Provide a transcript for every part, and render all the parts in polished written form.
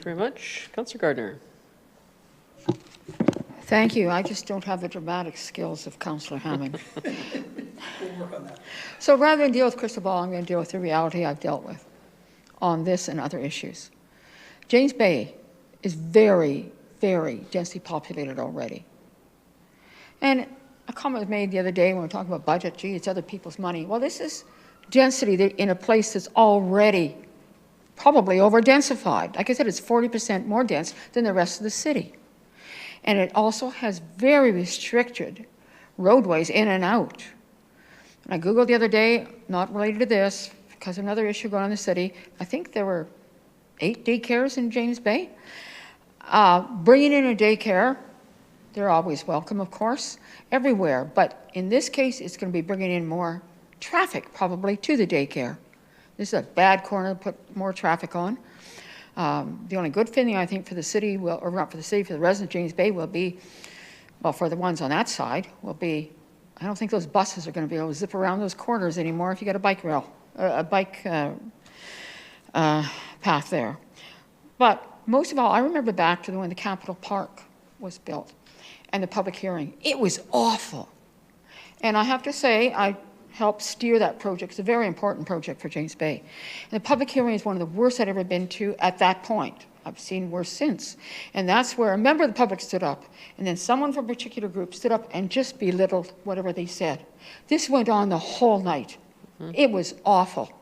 you very much. Councillor Gardiner. Thank you. I just don't have the dramatic skills of Councillor Hammond. We'll work on that. So rather than deal with crystal ball, I'm going to deal with the reality I've dealt with on this and other issues. James Bay is very, very densely populated already. And a comment was made the other day when we were talking about budget, gee, it's other people's money. Well, this is density in a place that's already probably over-densified. Like I said, it's 40% more dense than the rest of the city. And it also has very restricted roadways in and out. And I Googled the other day, not related to this, because another issue going on in the city, I think there were 8 daycares in James Bay. Bringing in a daycare, they're always welcome, of course, everywhere. But in this case, it's going to be bringing in more traffic, probably, to the daycare. This is a bad corner to put more traffic on. The only good thing, I think, for the city, or not for the city, for the residents of James Bay will be, well, for the ones on that side, will be, I don't think those buses are going to be able to zip around those corners anymore if you got a bike rail, a bike path there. But most of all, I remember back to when the Capitol Park was built and the public hearing. It was awful. And I have to say, I helped steer that project. It's a very important project for James Bay. And the public hearing is one of the worst I'd ever been to at that point. I've seen worse since. And that's where a member of the public stood up, and then someone from a particular group stood up and just belittled whatever they said. This went on the whole night. It was awful.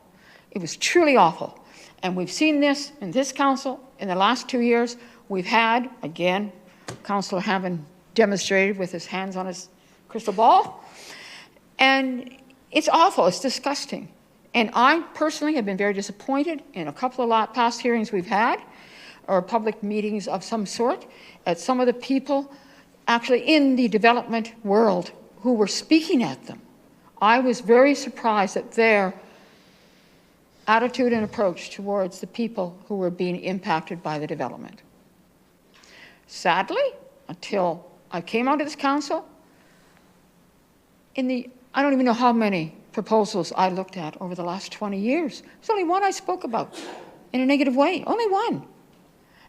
It was truly awful. And we've seen this in this council in the last 2 years. We've had, again, Councillor Hammond demonstrated with his hands on his crystal ball. And it's awful. It's disgusting. And I personally have been very disappointed in a couple of past hearings we've had, or public meetings of some sort, at some of the people actually in the development world who were speaking at them. I was very surprised at their attitude and approach towards the people who were being impacted by the development. Sadly, until I came onto this council, I don't even know how many proposals I looked at over the last 20 years. There's only one I spoke about in a negative way, only one.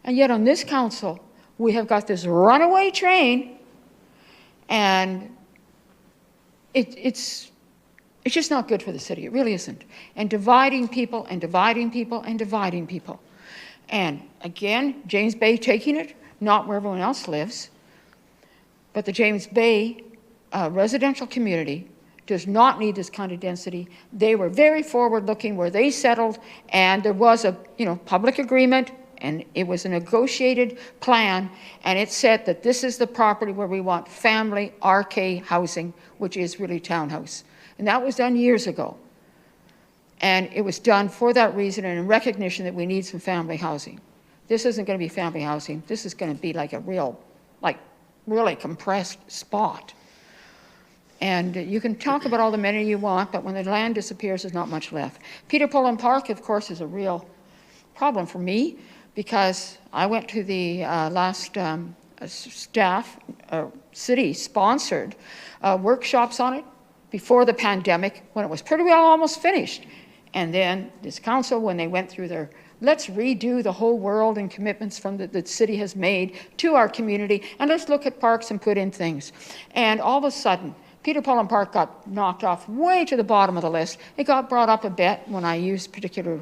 And yet on this council, we have got this runaway train, and it's just not good for the city. It really isn't. And dividing people and dividing people and dividing people. And again, James Bay taking it, not where everyone else lives, but the James Bay residential community does not need this kind of density. They were very forward-looking where they settled, and there was a public agreement, and it was a negotiated plan, and it said that this is the property where we want family RK housing, which is really townhouse. And that was done years ago. And it was done for that reason and in recognition that we need some family housing. This isn't going to be family housing. This is going to be like a real, really compressed spot. And you can talk about all the money you want, but when the land disappears, there's not much left. Peter Pullen Park, of course, is a real problem for me, because I went to the last city-sponsored workshops on it before the pandemic, when it was pretty well almost finished. And then this council, when they went through their let's redo the whole world and commitments from the city has made to our community, and let's look at parks and put in things. And all of a sudden, Peter Pullen Park got knocked off way to the bottom of the list. It got brought up a bit when I used particular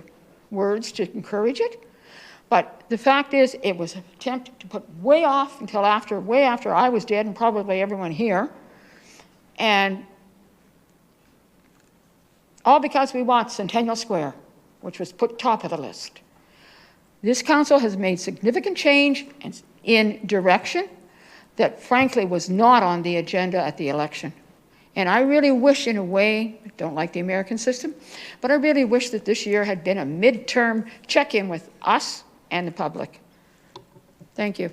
words to encourage it. But the fact is, it was an attempt to put way off until way after I was dead, and probably everyone here. And all because we want Centennial Square, which was put top of the list. This council has made significant change in direction that frankly was not on the agenda at the election. And I really wish, in a way, I don't like the American system, but I really wish that this year had been a midterm check-in with us and the public. Thank you.